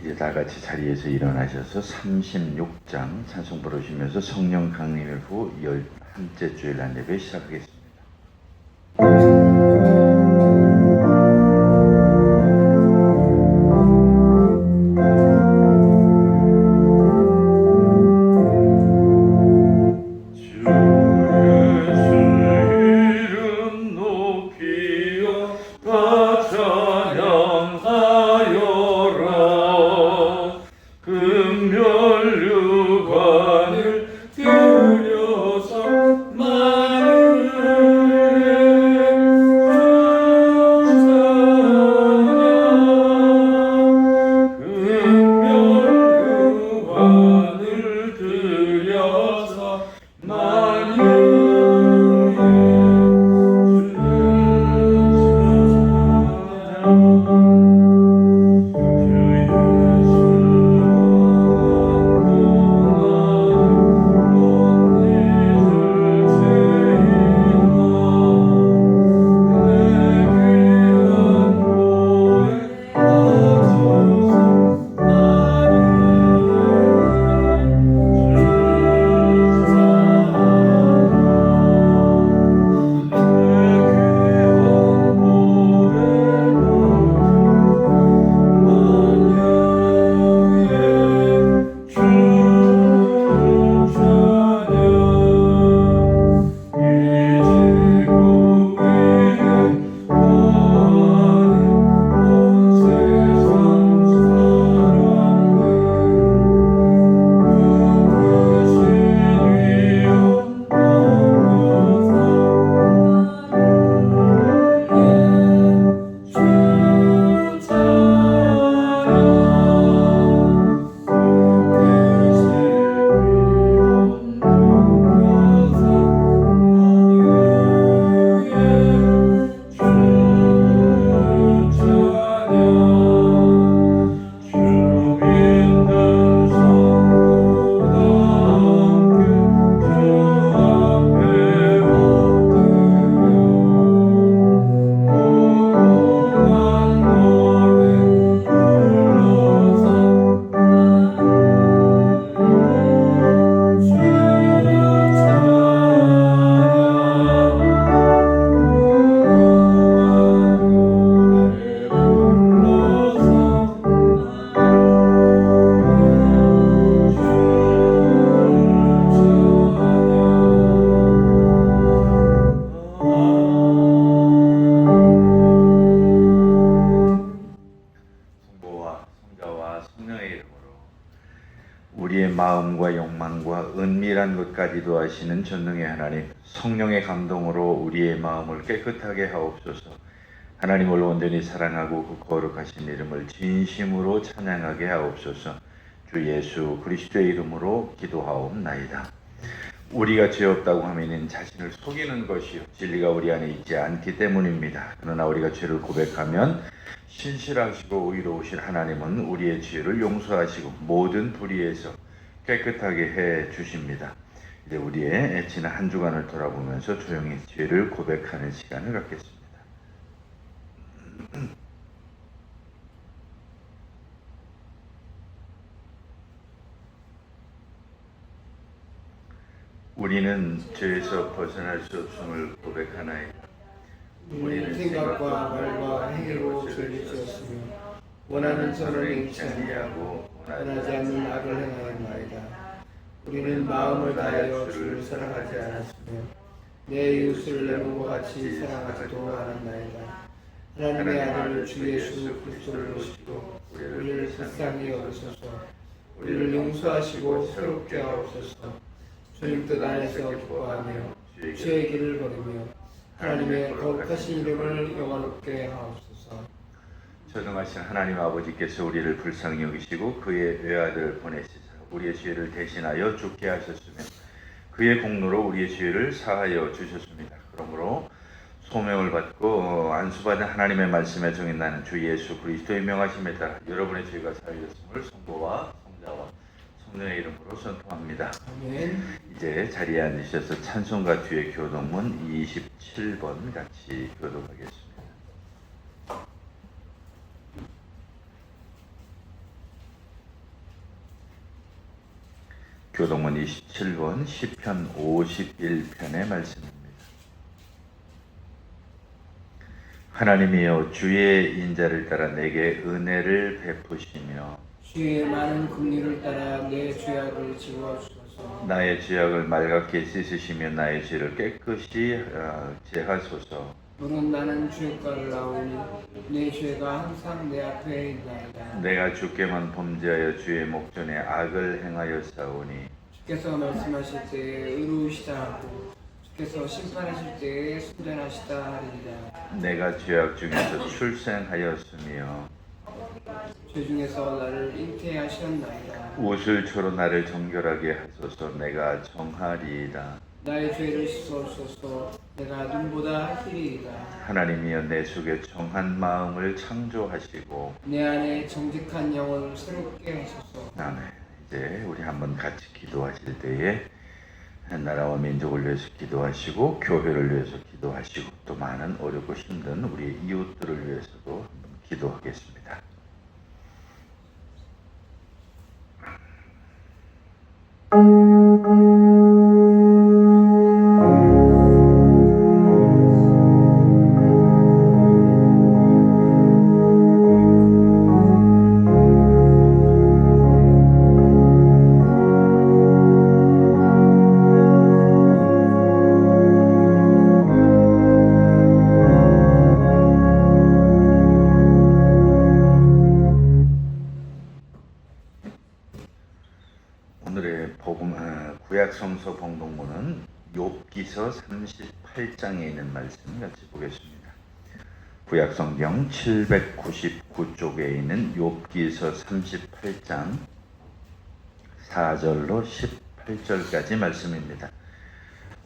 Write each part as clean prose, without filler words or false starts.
이제 다 같이 자리에서 일어나셔서 36장 찬송 부르시면서 성령 강림일 후 11째 주일 날 예배 시작하겠습니다. 우리의 마음과 욕망과 은밀한 것까지도 아시는 전능의 하나님, 성령의 감동으로 우리의 마음을 깨끗하게 하옵소서. 하나님을 온전히 사랑하고 그 거룩하신 이름을 진심으로 찬양하게 하옵소서. 주 예수 그리스도의 이름으로 기도하옵나이다. 우리가 죄 없다고 하면 자신을 속이는 것이요 진리가 우리 안에 있지 않기 때문입니다. 그러나 우리가 죄를 고백하면 신실하시고 의로우신 하나님은 우리의 죄를 용서하시고 모든 불의에서 깨끗하게 해 주십니다. 이제 우리의 지난 한 주간을 돌아보면서 조용히 죄를 고백하는 시간을 갖겠습니다. 우리는 죄에서 벗어날 수 없음을 고백하나이다. 우리는 생각과 말과 행위로 죄를 지었으며 원하는 선을 행치 아니하고 원하지 않는 악을 행하였나이다. 우리는 마음을 다하여 주를 사랑하지 않았으며 내 이웃을 내 몸과 같이 사랑하지도 않았나이다. 하나님의 아들 주 예수 그리스도를 오시고 우리를 불쌍히 여기소서. 우리를 용서하시고 새롭게 하옵소서. 주님 뜻 안에서 기뻐하며 죄의 길을 걸으며 하나님의 거룩하신 이름을 영화롭게 하옵소서. 전능하신 하나님 아버지께서 우리를 불쌍히 여기시고 그의 외아들 보내시사 우리의 죄를 대신하여 죽게 하셨으며 그의 공로로 우리의 죄를 사하여 주셨습니다. 그러므로 소명을 받고 안수받은 하나님의 말씀에 정인나는 주 예수 그리스도의 명하심에 따라 여러분의 죄가 사하였음을 성부와 성자와 성령의 이름으로 선포합니다. 아멘. 이제 자리에 앉으셔서 찬송가 뒤에 교독문 27번 같이 교독하겠습니다. 교동문 27권 시편 51편의 말씀입니다. 하나님이여 주의 인자를 따라 내게 은혜를 베푸시며 주의 많은 긍휼을 따라 내 죄악을 지워주소서. 나의 죄악을 말갛게 씻으시며 나의 죄를 깨끗이 제하소서. 물은 나는 죄가를 나오니 내 죄가 항상 내 앞에 있나이다. 내가 주께만 범죄하여 주의 목전에 악을 행하여 싸우니 주께서 말씀하실 때에 의로우시다 하고 주께서 심판하실 때에 순전하시다 하리이다. 내가 죄악 중에서 출생하였으며 죄 중에서 나를 잉태하셨나이다. 우슬초로 나를 정결하게 하소서. 내가 정하리이다. 나의 죄를 씻어주소서. 내가 눈보다 희리이다. 하나님이여 내 속에 정한 마음을 창조하시고 내 안에 정직한 영혼을 새롭게 하소서. 아멘. 이제 우리 한번 같이 기도하실 때에 나라와 민족을 위해서 기도하시고 교회를 위해서 기도하시고 또 많은 어렵고 힘든 우리 이웃들을 위해서도 한번 기도하겠습니다. 오늘의 구약성서 봉독문은 욥기서 38장에 있는 말씀 같이 보겠습니다. 구약성경 799쪽에 있는 욥기서 38장 4절로 18절까지 말씀입니다.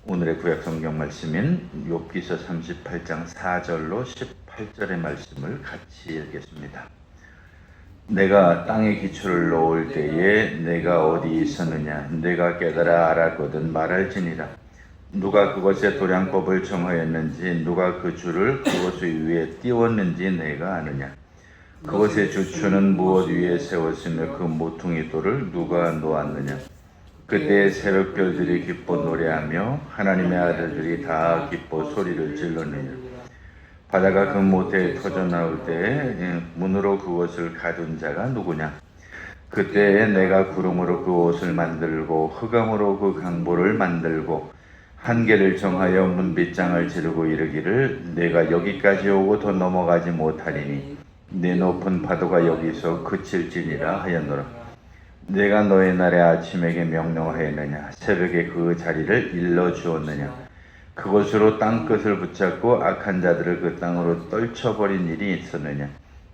오늘의 구약성경 말씀인 욥기서 38장 4절로 18절의 말씀을 같이 읽겠습니다. 내가 땅에 기초를 놓을 때에 내가 어디 있었느냐? 내가 깨달아 알았거든 말할지니라. 누가 그것의 도량법을 정하였는지 누가 그 줄을 그것 위에 띄웠는지 내가 아느냐? 그것의 주추는 무엇 위에 세웠으며 그 모퉁이 돌을 누가 놓았느냐? 그때 새벽별들이 기뻐 노래하며 하나님의 아들들이 다 기뻐 소리를 질렀느냐? 바다가 그 모태에 터져 나올 때에 문으로 그것을 가둔 자가 누구냐? 그때에 내가 구름으로 그 옷을 만들고 흑암으로 그 강보를 만들고 한계를 정하여 문빗장을 지르고 이르기를 내가 여기까지 오고 더 넘어가지 못하리니 내 높은 파도가 여기서 그칠지니라 하였노라. 내가 너의 날에 아침에게 명령하였느냐? 새벽에 그 자리를 일러주었느냐? 그것으로 땅끝을 붙잡고 악한 자들을 그 땅으로 떨쳐버린 일이 있었느냐?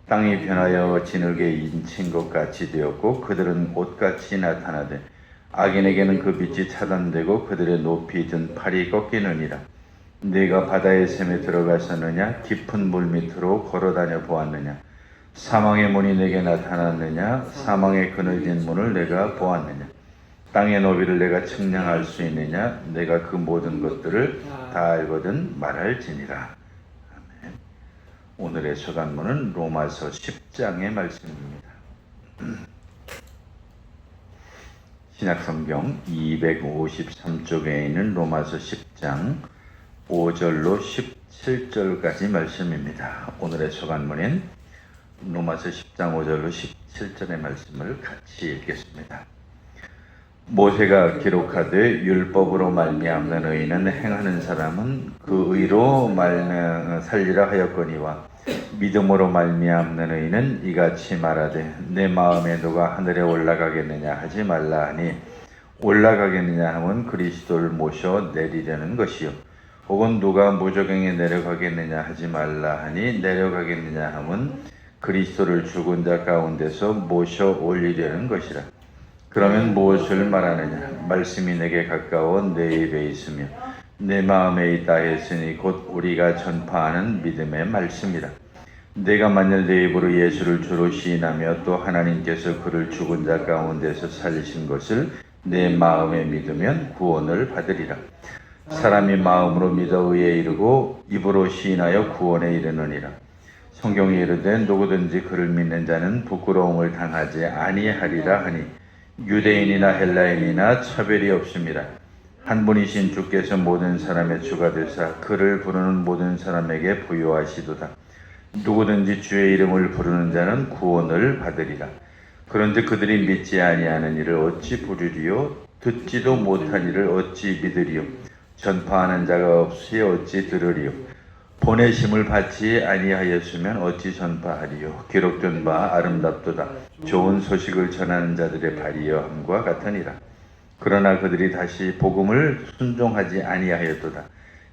땅이 변하여 진흙에 인친 것 같이 되었고 그들은 옷같이 나타나되 악인에게는 그 빛이 차단되고 그들의 높이 든 팔이 꺾이느니라. 네가 바다의 샘에 들어갔었느냐? 깊은 물 밑으로 걸어다녀 보았느냐? 사망의 문이 내게 나타났느냐? 사망의 그늘진 문을 내가 보았느냐? 땅의 너비를 내가 측량할 수 있느냐? 내가 그 모든 것들을 다 알거든 말할지니라. 아멘. 오늘의 서간문은 로마서 10장의 말씀입니다. 신약성경 253쪽에 있는 로마서 10장 5절로 17절까지 말씀입니다. 오늘의 서간문인 로마서 10장 5절로 17절의 말씀을 같이 읽겠습니다. 모세가 기록하되 율법으로 말미암는 의는 행하는 사람은 그 의로 살리라 하였거니와 믿음으로 말미암는 의는 이같이 말하되 내 마음에 누가 하늘에 올라가겠느냐 하지 말라 하니 올라가겠느냐 하면 그리스도를 모셔 내리려는 것이요 혹은 누가 무저갱에 내려가겠느냐 하지 말라 하니 내려가겠느냐 하면 그리스도를 죽은 자 가운데서 모셔 올리려는 것이라. 그러면 무엇을 말하느냐? 말씀이 내게 가까워 내 입에 있으며 내 마음에 있다 했으니 곧 우리가 전파하는 믿음의 말씀이라. 내가 만일 내 입으로 예수를 주로 시인하며 또 하나님께서 그를 죽은 자 가운데서 살리신 것을 내 마음에 믿으면 구원을 받으리라. 사람이 마음으로 믿어 의에 이르고 입으로 시인하여 구원에 이르느니라. 성경에 이르되 누구든지 그를 믿는 자는 부끄러움을 당하지 아니하리라 하니 유대인이나 헬라인이나 차별이 없습니다. 한 분이신 주께서 모든 사람의 주가 되사 그를 부르는 모든 사람에게 부요하시도다. 누구든지 주의 이름을 부르는 자는 구원을 받으리라. 그런데 그들이 믿지 아니하는 이를 어찌 부르리요? 듣지도 못한 이를 어찌 믿으리요? 전파하는 자가 없이 어찌 들으리요? 보내심을 받지 아니하였으면 어찌 전파하리요? 기록된 바 아름답도다. 좋은 소식을 전하는 자들의 발이여함과 같으니라. 그러나 그들이 다시 복음을 순종하지 아니하였도다.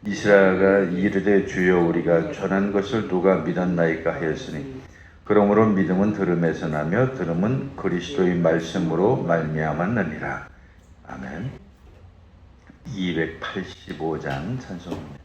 이스라엘가 이르되 주여 우리가 전한 것을 누가 믿었나이까 하였으니 그러므로 믿음은 들음에서 나며 들음은 그리스도의 말씀으로 말미암았느니라. 아멘. 285장 찬송입니다.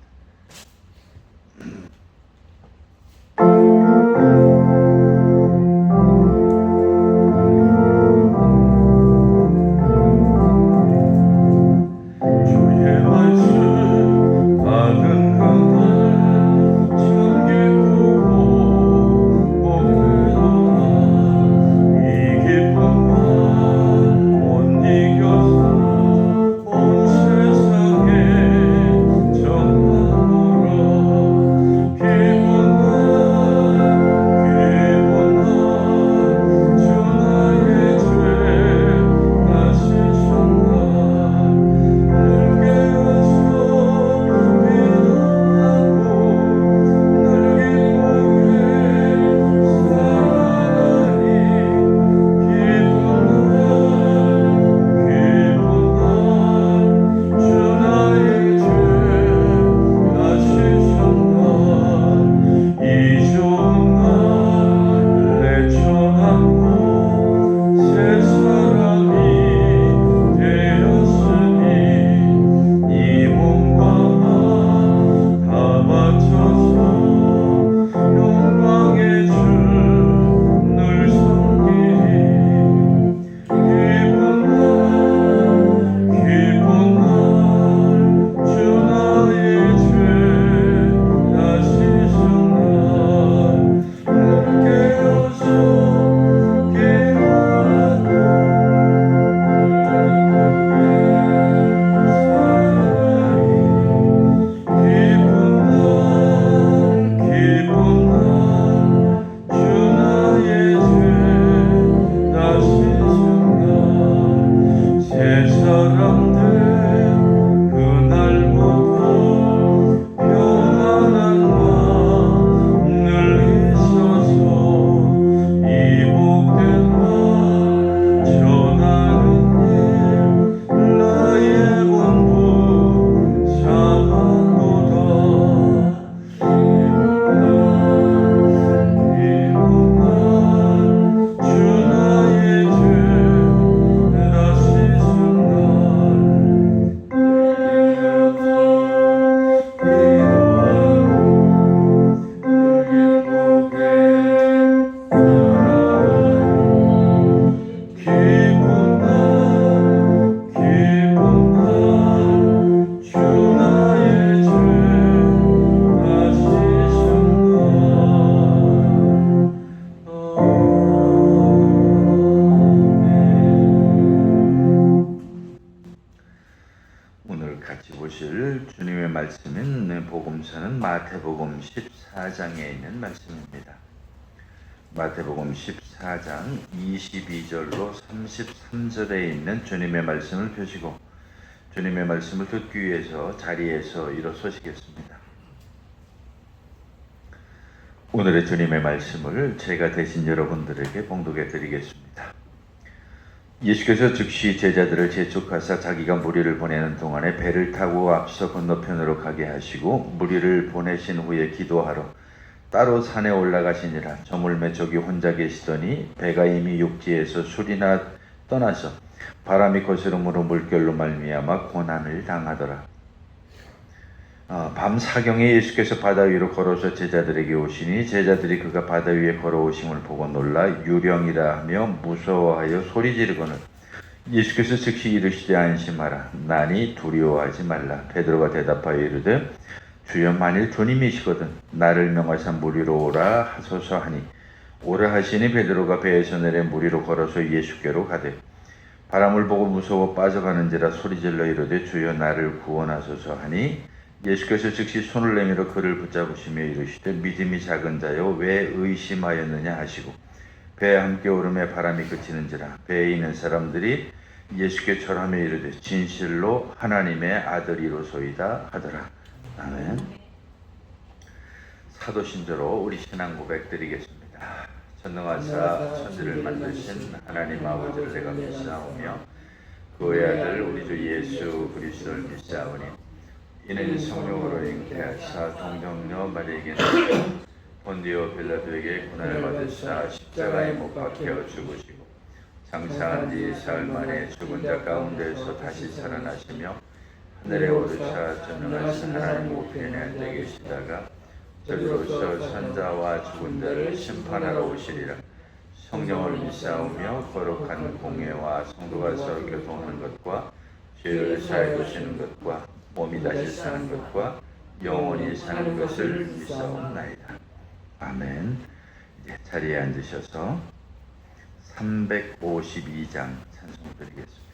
말씀인 복음서는 마태복음 14장에 있는 말씀입니다. 마태복음 14장 22절로 33절에 있는 주님의 말씀을 펴시고 주님의 말씀을 듣기 위해서 자리에서 일어서시겠습니다. 오늘의 주님의 말씀을 제가 대신 여러분들에게 봉독해 드리겠습니다. 예수께서 즉시 제자들을 재촉하사 자기가 무리를 보내는 동안에 배를 타고 앞서 건너편으로 가게 하시고 무리를 보내신 후에 기도하러 따로 산에 올라가시니라. 저물매 저기 혼자 계시더니 배가 이미 육지에서 술이나 떠나서 바람이 거스름으로 물결로 말미암아 고난을 당하더라. 밤 사경에 예수께서 바다 위로 걸어서 제자들에게 오시니 제자들이 그가 바다 위에 걸어오심을 보고 놀라 유령이라 하며 무서워하여 소리 지르거늘 예수께서 즉시 이르시되 안심하라 나니 두려워하지 말라. 베드로가 대답하여 이르되 주여 만일 주님이시거든 나를 명하사 물 위로 오라 하소서 하니 오라 하시니 베드로가 배에서 내려 물 위로 걸어서 예수께로 가되 바람을 보고 무서워 빠져가는지라 소리질러 이르되 주여 나를 구원하소서 하니 예수께서 즉시 손을 내밀어 그를 붙잡으시며 이르시되 믿음이 작은 자여 왜 의심하였느냐 하시고 배에 함께 오름에 바람이 그치는지라 배에 있는 사람들이 예수께 절하며 이르되 진실로 하나님의 아들이로소이다 하더라. 아멘. 사도신조로 우리 신앙 고백 드리겠습니다. 전능하사 천지를 만드신 하나님 아버지를 내가 믿사오며 그의 아들 우리 주 예수 그리스도를 믿사오니 이는 성령으로 잉태하사 동정녀 마리에게 본디오 빌라도에게 고난을 받으사 십자가에 못 박혀 죽으시고 장사한 지 사흘 만에 죽은 자 가운데서 다시 살아나시며 하늘에 오르사 전능하신 하나님 우편에 앉아 계시다가 저리로서 선자와 죽은 자를 심판하러 오시리라. 성령을 믿사오며 거룩한 공예와 성도가 서로 교통하는 것과 죄를 사해 주시는 것과 몸이 다시 사는 것과 영원히 사는 것을 믿사옵나이다. 아멘. 이제 자리에 앉으셔서 352장 찬송 드리겠습니다.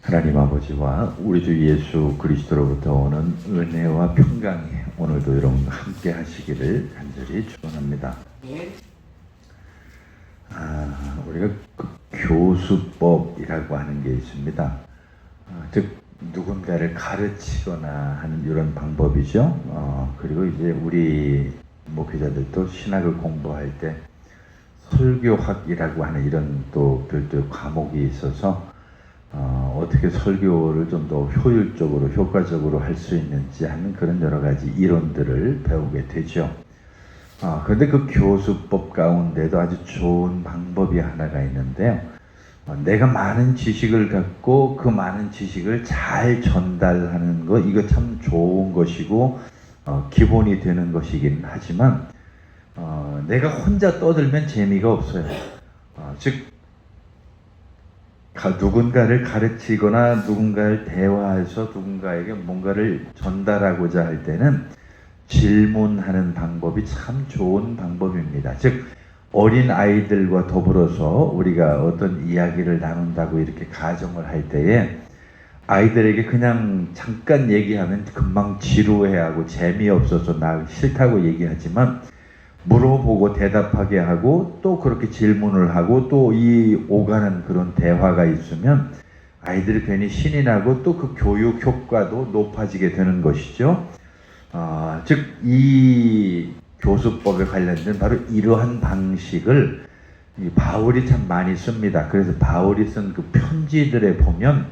하나님 아버지와 우리 주 예수 그리스도로부터 오는 은혜와 평강이 오늘도 여러분과 함께 하시기를 간절히 축원합니다. 우리가 그 교수법이라고 하는 게 있습니다. 즉 누군가를 가르치거나 하는 이런 방법이죠. 그리고 이제 우리 목회자들도 신학을 공부할 때 설교학이라고 하는 이런 또 별도의 과목이 있어서 어떻게 설교를 좀 더 효율적으로 효과적으로 할 수 있는지 하는 그런 여러 가지 이론들을 배우게 되죠. 그런데 그 교수법 가운데도 아주 좋은 방법이 하나가 있는데요. 내가 많은 지식을 갖고 그 많은 지식을 잘 전달하는 거, 이거 참 좋은 것이고 기본이 되는 것이긴 하지만 내가 혼자 떠들면 재미가 없어요. 즉 누군가를 가르치거나 누군가를 대화해서 누군가에게 뭔가를 전달하고자 할 때는 질문하는 방법이 참 좋은 방법입니다. 즉 어린 아이들과 더불어서 우리가 어떤 이야기를 나눈다고 이렇게 가정을 할 때에 아이들에게 그냥 잠깐 얘기하면 금방 지루해하고 재미없어서 나 싫다고 얘기하지만 물어보고 대답하게 하고 또 그렇게 질문을 하고 또 이 오가는 그런 대화가 있으면 아이들이 괜히 신이 나고 또 그 교육 효과도 높아지게 되는 것이죠. 즉 이 교수법에 관련된 바로 이러한 방식을 이 바울이 참 많이 씁니다. 그래서 바울이 쓴 그 편지들에 보면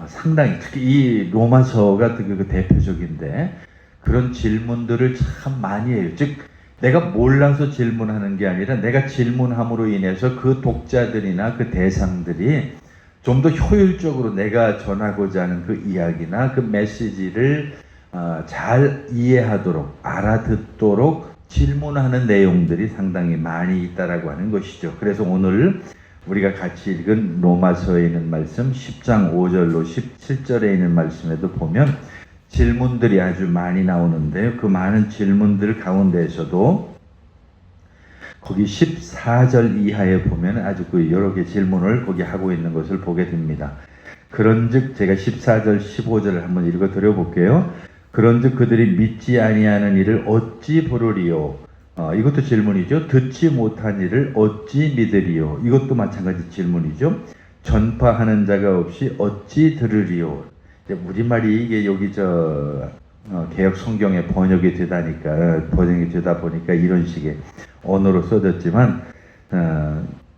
상당히 특히 이 로마서가 되게 그 대표적인데 그런 질문들을 참 많이 해요. 즉 내가 몰라서 질문하는 게 아니라 내가 질문함으로 인해서 그 독자들이나 그 대상들이 좀 더 효율적으로 내가 전하고자 하는 그 이야기나 그 메시지를 잘 이해하도록 알아듣도록 질문하는 내용들이 상당히 많이 있다라고 하는 것이죠. 그래서 오늘 우리가 같이 읽은 로마서에 있는 말씀 10장 5절로 17절에 있는 말씀에도 보면 질문들이 아주 많이 나오는데요. 그 많은 질문들 가운데에서도 거기 14절 이하에 보면 아주 그 여러 개 질문을 거기 하고 있는 것을 보게 됩니다. 그런즉 제가 14절 15절을 한번 읽어 드려 볼게요. 그런즉 그들이 믿지 아니하는 이를 어찌 부르리요? 이것도 질문이죠. 듣지 못한 이를 어찌 믿으리요? 이것도 마찬가지 질문이죠. 전파하는 자가 없이 어찌 들으리요? 우리말이 이게 여기 개역 성경에 번역이 되다 보니까 이런 식의 언어로 써졌지만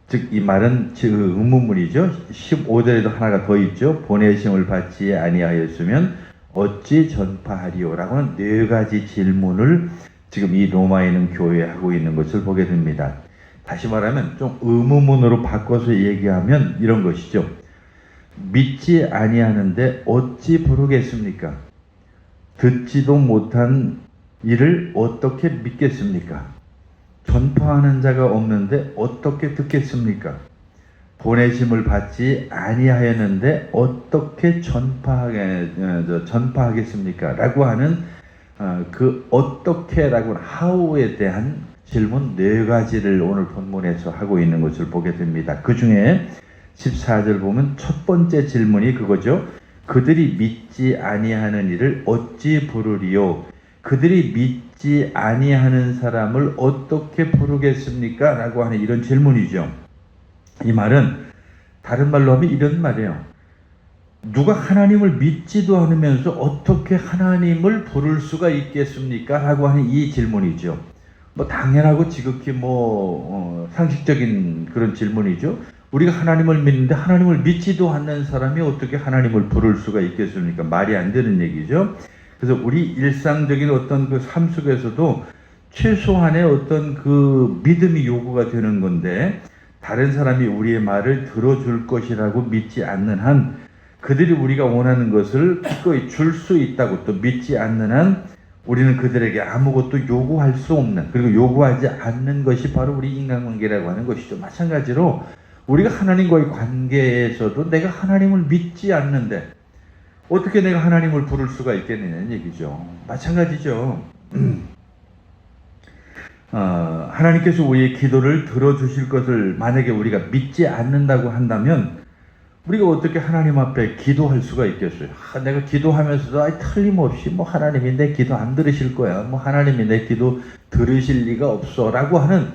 즉 이 말은 의문문이죠. 15절에도 하나가 더 있죠. 보내심을 받지 아니하였으면 어찌 전파하리요라고는 네 가지 질문을 지금 이 로마에 있는 교회에 하고 있는 것을 보게 됩니다. 다시 말하면 좀 의문문으로 바꿔서 얘기하면 이런 것이죠. 믿지 아니하는데 어찌 부르겠습니까? 듣지도 못한 이를 어떻게 믿겠습니까? 전파하는 자가 없는데 어떻게 듣겠습니까? 보내심을 받지 아니하였는데 어떻게 전파하겠습니까? 라고 하는 그 어떻게라고 하는 how에 대한 질문 네 가지를 오늘 본문에서 하고 있는 것을 보게 됩니다. 그 중에 14절 보면 첫 번째 질문이 그거죠. 그들이 믿지 아니하는 이를 어찌 부르리요? 그들이 믿지 아니하는 사람을 어떻게 부르겠습니까? 라고 하는 이런 질문이죠. 이 말은 다른 말로 하면 이런 말이에요. 누가 하나님을 믿지도 않으면서 어떻게 하나님을 부를 수가 있겠습니까? 라고 하는 이 질문이죠. 당연하고 지극히 상식적인 그런 질문이죠. 우리가 하나님을 믿는데 하나님을 믿지도 않는 사람이 어떻게 하나님을 부를 수가 있겠습니까? 말이 안 되는 얘기죠. 그래서 우리 일상적인 어떤 그 삶 속에서도 최소한의 어떤 그 믿음이 요구가 되는 건데 다른 사람이 우리의 말을 들어줄 것이라고 믿지 않는 한 그들이 우리가 원하는 것을 기꺼이 줄 수 있다고 또 믿지 않는 한 우리는 그들에게 아무것도 요구할 수 없는 그리고 요구하지 않는 것이 바로 우리 인간관계라고 하는 것이죠. 마찬가지로 우리가 하나님과의 관계에서도 내가 하나님을 믿지 않는데 어떻게 내가 하나님을 부를 수가 있겠느냐는 얘기죠. 마찬가지죠. 하나님께서 우리의 기도를 들어주실 것을 만약에 우리가 믿지 않는다고 한다면 우리가 어떻게 하나님 앞에 기도할 수가 있겠어요? 내가 기도하면서도 틀림없이 하나님이 내 기도 안 들으실 거야. 하나님이 내 기도 들으실 리가 없어. 라고 하는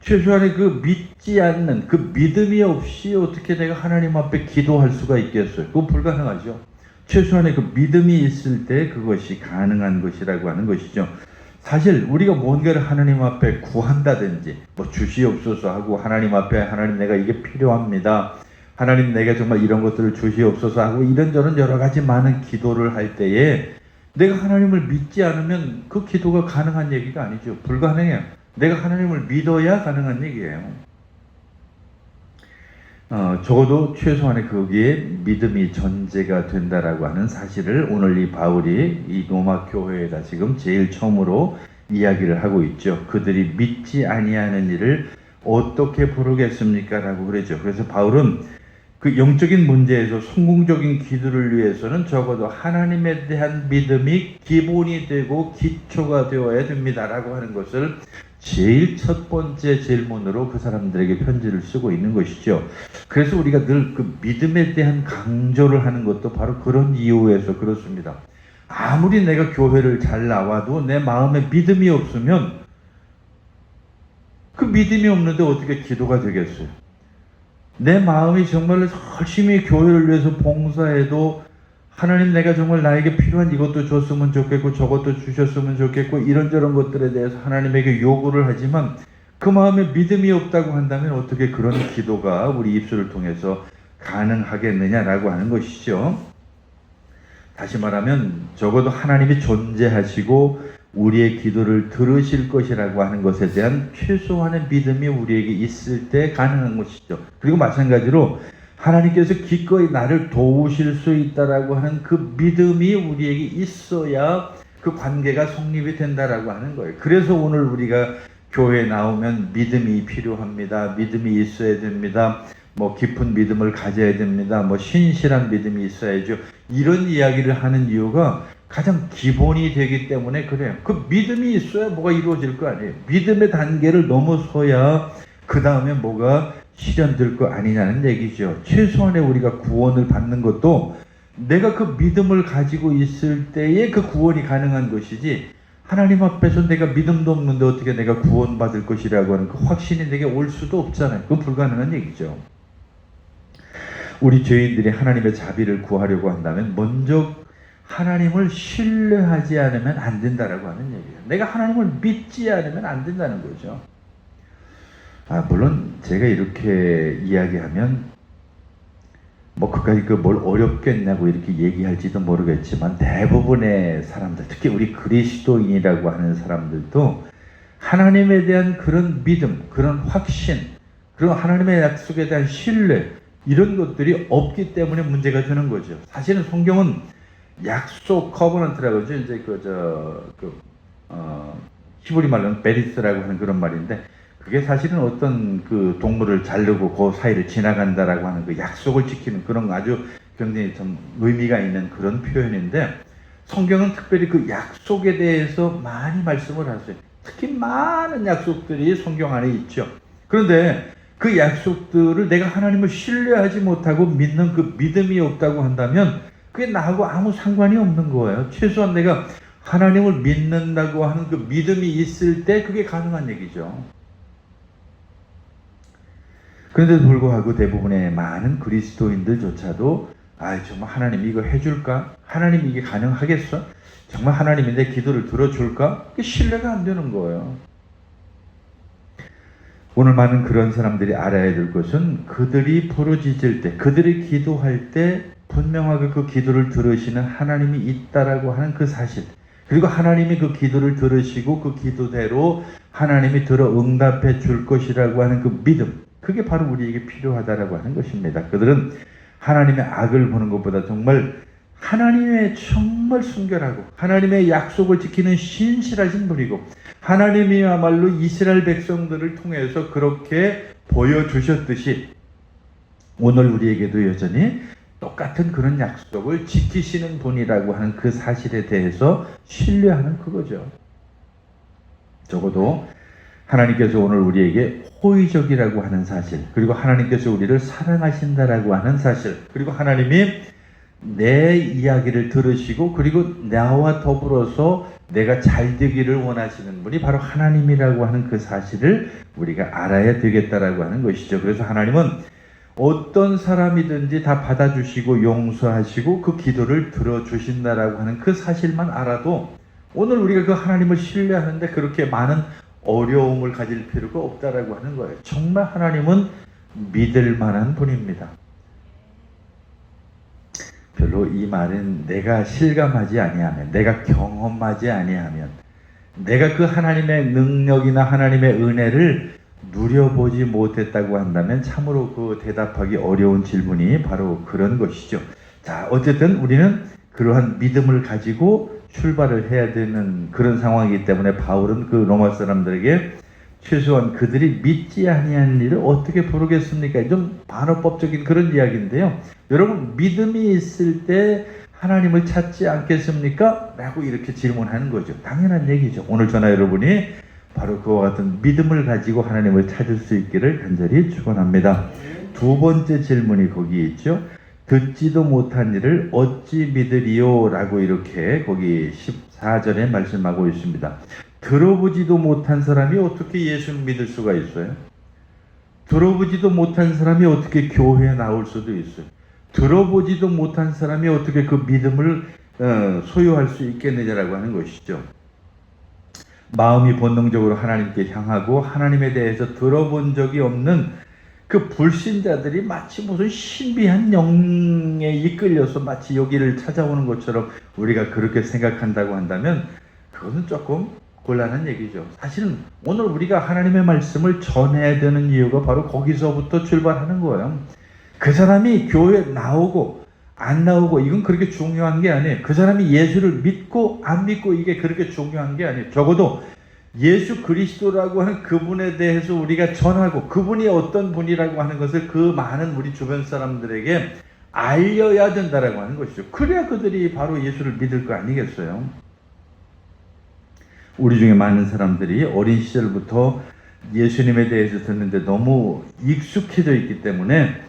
최소한의 그 믿지 않는 그 믿음이 없이 어떻게 내가 하나님 앞에 기도할 수가 있겠어요? 그건 불가능하죠. 최소한의 그 믿음이 있을 때 그것이 가능한 것이라고 하는 것이죠. 사실 우리가 뭔가를 하나님 앞에 구한다든지 주시옵소서 하고 하나님 앞에 하나님 내가 이게 필요합니다. 하나님 내가 정말 이런 것들을 주시옵소서 하고 이런저런 여러 가지 많은 기도를 할 때에 내가 하나님을 믿지 않으면 그 기도가 가능한 얘기가 아니죠. 불가능해요. 내가 하나님을 믿어야 가능한 얘기예요. 적어도 최소한의 거기에 믿음이 전제가 된다라고 하는 사실을 오늘 이 바울이 이 로마 교회에다 지금 제일 처음으로 이야기를 하고 있죠. 그들이 믿지 아니하는 일을 어떻게 부르겠습니까? 라고 그러죠. 그래서 바울은 그 영적인 문제에서 성공적인 기도를 위해서는 적어도 하나님에 대한 믿음이 기본이 되고 기초가 되어야 됩니다라고 하는 것을 제일 첫 번째 질문으로 그 사람들에게 편지를 쓰고 있는 것이죠. 그래서 우리가 늘 그 믿음에 대한 강조를 하는 것도 바로 그런 이유에서 그렇습니다. 아무리 내가 교회를 잘 나와도 내 마음에 믿음이 없으면 그 믿음이 없는데 어떻게 기도가 되겠어요? 내 마음이 정말 열심히 교회를 위해서 봉사해도 하나님 내가 정말 나에게 필요한 이것도 줬으면 좋겠고 저것도 주셨으면 좋겠고 이런저런 것들에 대해서 하나님에게 요구를 하지만 그 마음에 믿음이 없다고 한다면 어떻게 그런 기도가 우리 입술을 통해서 가능하겠느냐라고 하는 것이죠. 다시 말하면 적어도 하나님이 존재하시고 우리의 기도를 들으실 것이라고 하는 것에 대한 최소한의 믿음이 우리에게 있을 때 가능한 것이죠. 그리고 마찬가지로 하나님께서 기꺼이 나를 도우실 수 있다라고 하는 그 믿음이 우리에게 있어야 그 관계가 성립이 된다라고 하는 거예요. 그래서 오늘 우리가 교회에 나오면 믿음이 필요합니다. 믿음이 있어야 됩니다. 뭐 깊은 믿음을 가져야 됩니다. 뭐 신실한 믿음이 있어야죠. 이런 이야기를 하는 이유가 가장 기본이 되기 때문에 그래요. 그 믿음이 있어야 뭐가 이루어질 거 아니에요. 믿음의 단계를 넘어서야 그 다음에 뭐가 실현될 거 아니냐는 얘기죠. 최소한의 우리가 구원을 받는 것도 내가 그 믿음을 가지고 있을 때에 그 구원이 가능한 것이지 하나님 앞에서 내가 믿음도 없는데 어떻게 내가 구원받을 것이라고 하는 그 확신이 내게 올 수도 없잖아요. 그건 불가능한 얘기죠. 우리 죄인들이 하나님의 자비를 구하려고 한다면 먼저 하나님을 신뢰하지 않으면 안 된다라고 하는 얘기예요. 내가 하나님을 믿지 않으면 안 된다는 거죠. 물론 제가 이렇게 이야기하면 뭐 그까지 뭘 어렵겠냐고 이렇게 얘기할지도 모르겠지만 대부분의 사람들, 특히 우리 그리스도인이라고 하는 사람들도 하나님에 대한 그런 믿음, 그런 확신, 그리고 하나님의 약속에 대한 신뢰 이런 것들이 없기 때문에 문제가 되는 거죠. 사실은 성경은 약속 커버넌트라고 하죠. 이제 히브리 말로는 베리스라고 하는 그런 말인데 그게 사실은 어떤 그 동물을 자르고 그 사이를 지나간다라고 하는 그 약속을 지키는 그런 아주 굉장히 좀 의미가 있는 그런 표현인데 성경은 특별히 그 약속에 대해서 많이 말씀을 하세요. 특히 많은 약속들이 성경 안에 있죠. 그런데 그 약속들을 내가 하나님을 신뢰하지 못하고 믿는 그 믿음이 없다고 한다면 그게 나하고 아무 상관이 없는 거예요. 최소한 내가 하나님을 믿는다고 하는 그 믿음이 있을 때 그게 가능한 얘기죠. 그런데도 불구하고 대부분의 많은 그리스도인들조차도 정말 하나님 이거 해줄까? 하나님 이게 가능하겠어? 정말 하나님이 내 기도를 들어줄까? 그게 신뢰가 안 되는 거예요. 오늘 많은 그런 사람들이 알아야 될 것은 그들이 부르짖을 때, 그들이 기도할 때 분명하게 그 기도를 들으시는 하나님이 있다라고 하는 그 사실, 그리고 하나님이 그 기도를 들으시고 그 기도대로 하나님이 들어 응답해 줄 것이라고 하는 그 믿음, 그게 바로 우리에게 필요하다라고 하는 것입니다. 그들은 하나님의 악을 보는 것보다 정말 하나님의 정말 순결하고 하나님의 약속을 지키는 신실하신 분이고 하나님이야말로 이스라엘 백성들을 통해서 그렇게 보여주셨듯이 오늘 우리에게도 여전히 똑같은 그런 약속을 지키시는 분이라고 하는 그 사실에 대해서 신뢰하는 그거죠. 적어도 하나님께서 오늘 우리에게 호의적이라고 하는 사실, 그리고 하나님께서 우리를 사랑하신다라고 하는 사실, 그리고 하나님이 내 이야기를 들으시고 그리고 나와 더불어서 내가 잘 되기를 원하시는 분이 바로 하나님이라고 하는 그 사실을 우리가 알아야 되겠다라고 하는 것이죠. 그래서 하나님은 어떤 사람이든지 다 받아주시고 용서하시고 그 기도를 들어주신다라고 하는 그 사실만 알아도 오늘 우리가 그 하나님을 신뢰하는데 그렇게 많은 어려움을 가질 필요가 없다라고 하는 거예요. 정말 하나님은 믿을 만한 분입니다. 별로 이 말은 내가 실감하지 아니하면, 내가 경험하지 아니하면, 내가 그 하나님의 능력이나 하나님의 은혜를 누려보지 못했다고 한다면 참으로 그 대답하기 어려운 질문이 바로 그런 것이죠. 자, 어쨌든 우리는 그러한 믿음을 가지고 출발을 해야 되는 그런 상황이기 때문에 바울은 그 로마 사람들에게 최소한 그들이 믿지 아니한 일을 어떻게 부르겠습니까? 좀 반어법적인 그런 이야기인데요. 여러분, 믿음이 있을 때 하나님을 찾지 않겠습니까? 라고 이렇게 질문하는 거죠. 당연한 얘기죠. 오늘 저나 여러분이 바로 그와 같은 믿음을 가지고 하나님을 찾을 수 있기를 간절히 축원합니다. 두 번째 질문이 거기에 있죠. 듣지도 못한 일을 어찌 믿으리요? 라고 이렇게 거기 14절에 말씀하고 있습니다. 들어보지도 못한 사람이 어떻게 예수를 믿을 수가 있어요? 들어보지도 못한 사람이 어떻게 교회에 나올 수도 있어요? 들어보지도 못한 사람이 어떻게 그 믿음을 소유할 수 있겠느냐라고 하는 것이죠. 마음이 본능적으로 하나님께 향하고 하나님에 대해서 들어본 적이 없는 그 불신자들이 마치 무슨 신비한 영에 이끌려서 마치 여기를 찾아오는 것처럼 우리가 그렇게 생각한다고 한다면 그것은 조금 곤란한 얘기죠. 사실은 오늘 우리가 하나님의 말씀을 전해야 되는 이유가 바로 거기서부터 출발하는 거예요. 그 사람이 교회에 나오고 안 나오고 이건 그렇게 중요한 게 아니에요. 그 사람이 예수를 믿고 안 믿고 이게 그렇게 중요한 게 아니에요. 적어도 예수 그리스도라고 하는 그분에 대해서 우리가 전하고 그분이 어떤 분이라고 하는 것을 그 많은 우리 주변 사람들에게 알려야 된다라고 하는 것이죠. 그래야 그들이 바로 예수를 믿을 거 아니겠어요? 우리 중에 많은 사람들이 어린 시절부터 예수님에 대해서 듣는데 너무 익숙해져 있기 때문에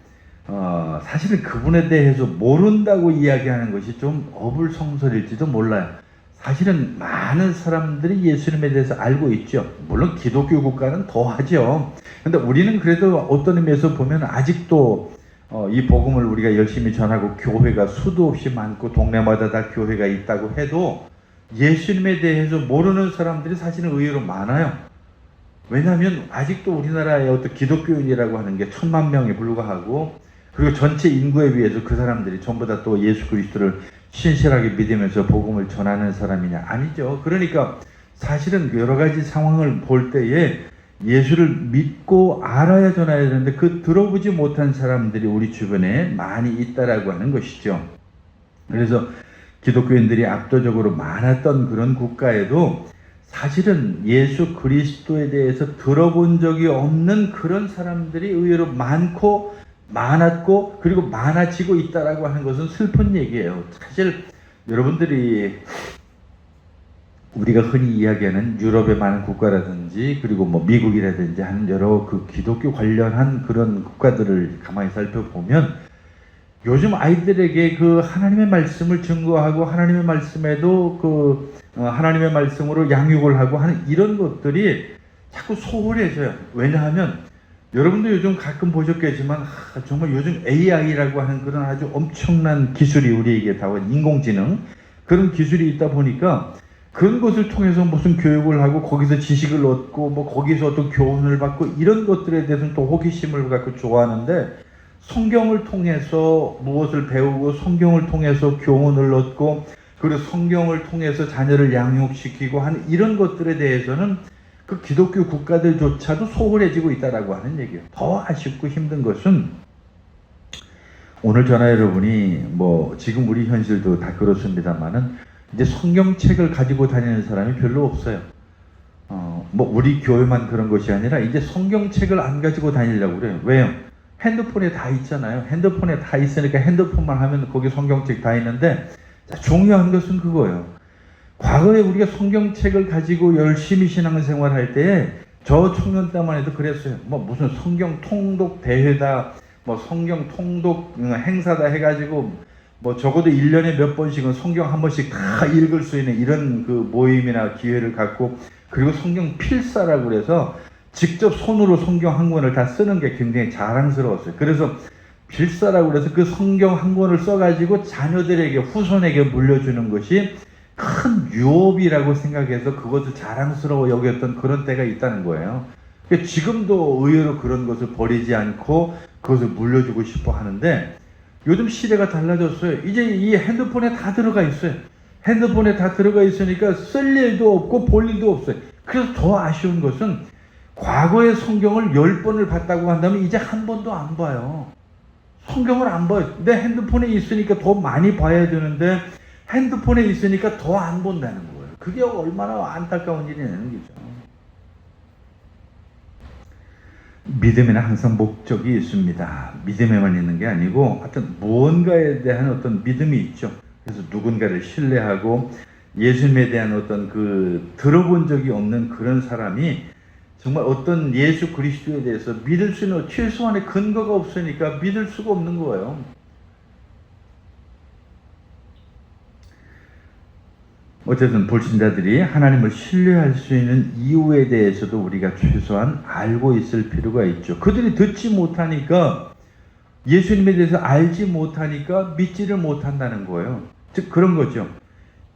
사실은 그분에 대해서 모른다고 이야기하는 것이 좀 어불성설일지도 몰라요. 사실은 많은 사람들이 예수님에 대해서 알고 있죠. 물론 기독교 국가는 더하죠. 그런데 우리는 그래도 어떤 의미에서 보면 아직도 이 복음을 우리가 열심히 전하고 교회가 수도 없이 많고 동네마다 다 교회가 있다고 해도 예수님에 대해서 모르는 사람들이 사실은 의외로 많아요. 왜냐하면 아직도 우리나라의 어떤 기독교인이라고 하는 게 1000만 명에 불과하고 그리고 전체 인구에 비해서 그 사람들이 전부 다 또 예수 그리스도를 신실하게 믿으면서 복음을 전하는 사람이냐? 아니죠. 그러니까 사실은 여러 가지 상황을 볼 때에 예수를 믿고 알아야 전해야 되는데 그 들어보지 못한 사람들이 우리 주변에 많이 있다라고 하는 것이죠. 그래서 기독교인들이 압도적으로 많았던 그런 국가에도 사실은 예수 그리스도에 대해서 들어본 적이 없는 그런 사람들이 의외로 많았고 그리고 많아지고 있다라고 하는 것은 슬픈 얘기예요. 사실 여러분들이 우리가 흔히 이야기하는 유럽의 많은 국가라든지 그리고 뭐 미국이라든지 하는 여러 그 기독교 관련한 그런 국가들을 가만히 살펴보면 요즘 아이들에게 그 하나님의 말씀을 증거하고 하나님의 말씀에도 하나님의 말씀으로 양육을 하고 하는 이런 것들이 자꾸 소홀해져요. 왜냐하면 여러분도 요즘 가끔 보셨겠지만 정말 요즘 AI라고 하는 그런 아주 엄청난 기술이 우리에게 다원 인공지능 그런 기술이 있다 보니까 그런 것을 통해서 무슨 교육을 하고 거기서 지식을 얻고 뭐 거기서 어떤 교훈을 받고 이런 것들에 대해서는 또 호기심을 갖고 좋아하는데 성경을 통해서 무엇을 배우고 성경을 통해서 교훈을 얻고 그리고 성경을 통해서 자녀를 양육시키고 하는 이런 것들에 대해서는 그 기독교 국가들조차도 소홀해지고 있다라고 하는 얘기예요. 더 아쉽고 힘든 것은 오늘 저나 여러분이 뭐 지금 우리 현실도 다 그렇습니다만은 이제 성경책을 가지고 다니는 사람이 별로 없어요. 뭐 우리 교회만 그런 것이 아니라 이제 성경책을 안 가지고 다니려고 그래요. 왜요? 핸드폰에 다 있잖아요. 핸드폰에 다 있으니까 핸드폰만 하면 거기 성경책 다 있는데 중요한 것은 그거예요. 과거에 우리가 성경책을 가지고 열심히 신앙생활 할 때에 저 청년 때만 해도 그랬어요. 뭐 무슨 성경 통독 대회다, 뭐 성경 통독 행사다 해가지고 뭐 적어도 1년에 몇 번씩은 성경 한 번씩 다 읽을 수 있는 이런 그 모임이나 기회를 갖고 그리고 성경 필사라고 그래서 직접 손으로 성경 한 권을 다 쓰는 게 굉장히 자랑스러웠어요. 그래서 필사라고 그래서 그 성경 한 권을 써가지고 자녀들에게 후손에게 물려주는 것이 큰 유업이라고 생각해서 그것을 자랑스러워 여겼던 그런 때가 있다는 거예요. 그러니까 지금도 의외로 그런 것을 버리지 않고 그것을 물려주고 싶어 하는데 요즘 시대가 달라졌어요. 이제 이 핸드폰에 다 들어가 있어요. 핸드폰에 다 들어가 있으니까 쓸 일도 없고 볼 일도 없어요. 그래서 더 아쉬운 것은 과거의 성경을 10번을 봤다고 한다면 이제 한 번도 안 봐요. 성경을 안 봐요. 내 핸드폰에 있으니까 더 많이 봐야 되는데 핸드폰에 있으니까 더 안 본다는 거예요. 그게 얼마나 안타까운 일이냐는 거죠. 믿음에는 항상 목적이 있습니다. 믿음에만 있는 게 아니고 어떤 무언가에 대한 어떤 믿음이 있죠. 그래서 누군가를 신뢰하고 예수님에 대한 어떤 들어본 적이 없는 그런 사람이 정말 어떤 예수 그리스도에 대해서 믿을 수 있는 최소한의 근거가 없으니까 믿을 수가 없는 거예요. 어쨌든 불신자들이 하나님을 신뢰할 수 있는 이유에 대해서도 우리가 최소한 알고 있을 필요가 있죠. 그들이 듣지 못하니까, 예수님에 대해서 알지 못하니까 믿지를 못한다는 거예요. 즉 그런 거죠.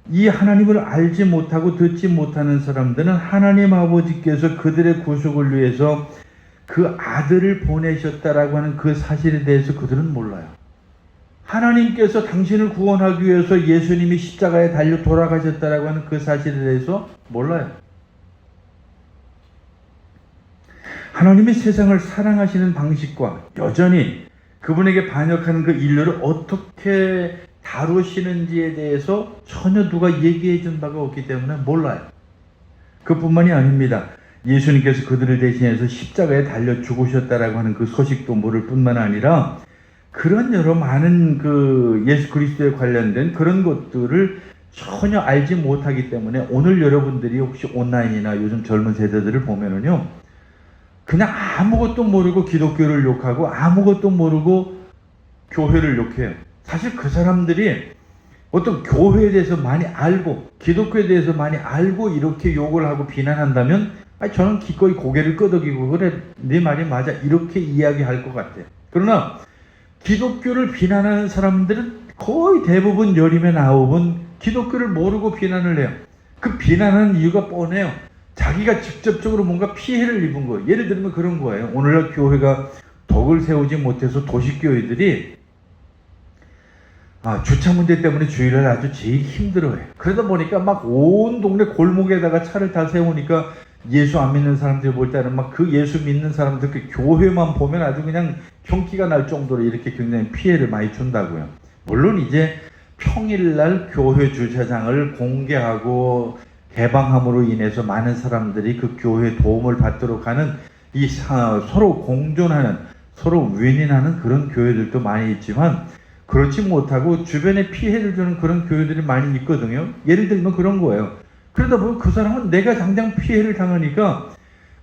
이 하나님을 알지 못하고 듣지 못하는 사람들은 하나님 아버지께서 그들의 구속을 위해서 그 아들을 보내셨다라고 하는 그 사실에 대해서 그들은 몰라요. 하나님께서 당신을 구원하기 위해서 예수님이 십자가에 달려 돌아가셨다라고 하는 그 사실에 대해서 몰라요. 하나님이 세상을 사랑하시는 방식과 여전히 그분에게 반역하는 그 인류를 어떻게 다루시는지에 대해서 전혀 누가 얘기해 준 바가 없기 때문에 몰라요. 그뿐만이 아닙니다. 예수님께서 그들을 대신해서 십자가에 달려 죽으셨다라고 하는 그 소식도 모를 뿐만 아니라 그런 여러 많은 예수 그리스도에 관련된 그런 것들을 전혀 알지 못하기 때문에 오늘 여러분들이 혹시 온라인이나 요즘 젊은 세대들을 보면은요, 그냥 아무것도 모르고 기독교를 욕하고 아무것도 모르고 교회를 욕해요. 사실 그 사람들이 어떤 교회에 대해서 많이 알고 기독교에 대해서 많이 알고 이렇게 욕을 하고 비난한다면 저는 기꺼이 고개를 끄덕이고 그래 네 말이 맞아 이렇게 이야기할 것 같아요. 그러나 기독교를 비난하는 사람들은 거의 대부분 열임의 9은 기독교를 모르고 비난을 해요. 그 비난하는 이유가 뻔해요. 자기가 직접적으로 뭔가 피해를 입은 거예요. 예를 들면 그런 거예요. 오늘날 교회가 덕을 세우지 못해서 도시교회들이 주차 문제 때문에 주일날 아주 제일 힘들어해요. 그러다 보니까 막 온 동네 골목에다가 차를 다 세우니까 예수 안 믿는 사람들 볼 때는 막 그 예수 믿는 사람들 그 교회만 보면 아주 그냥 경기가 날 정도로 이렇게 굉장히 피해를 많이 준다고요. 물론 이제 평일날 교회 주차장을 공개하고 개방함으로 인해서 많은 사람들이 그 교회에 도움을 받도록 하는 이 서로 공존하는 서로 윈윈하는 그런 교회들도 많이 있지만 그렇지 못하고 주변에 피해를 주는 그런 교회들이 많이 있거든요. 예를 들면 그런 거예요. 그러다 보면 그 사람은 내가 당장 피해를 당하니까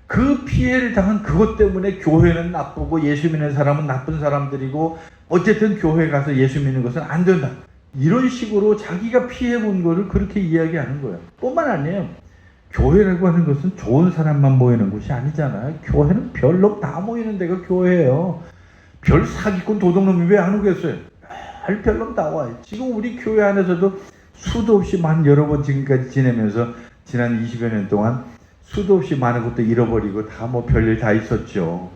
그 피해를 당한 그것 때문에 교회는 나쁘고 예수 믿는 사람은 나쁜 사람들이고 어쨌든 교회 가서 예수 믿는 것은 안 된다. 이런 식으로 자기가 피해본 거를 그렇게 이야기하는 거예요. 뿐만 아니에요. 교회라고 하는 것은 좋은 사람만 모이는 곳이 아니잖아요. 교회는 별놈 다 모이는 데가 교회예요. 별 사기꾼 도둑놈이 왜 안 오겠어요? 별놈 다 와요. 지금 우리 교회 안에서도 수도 없이 여러 번 지금까지 지내면서 지난 20여 년 동안 수도 없이 많은 것도 잃어버리고 다 별일 다 있었죠.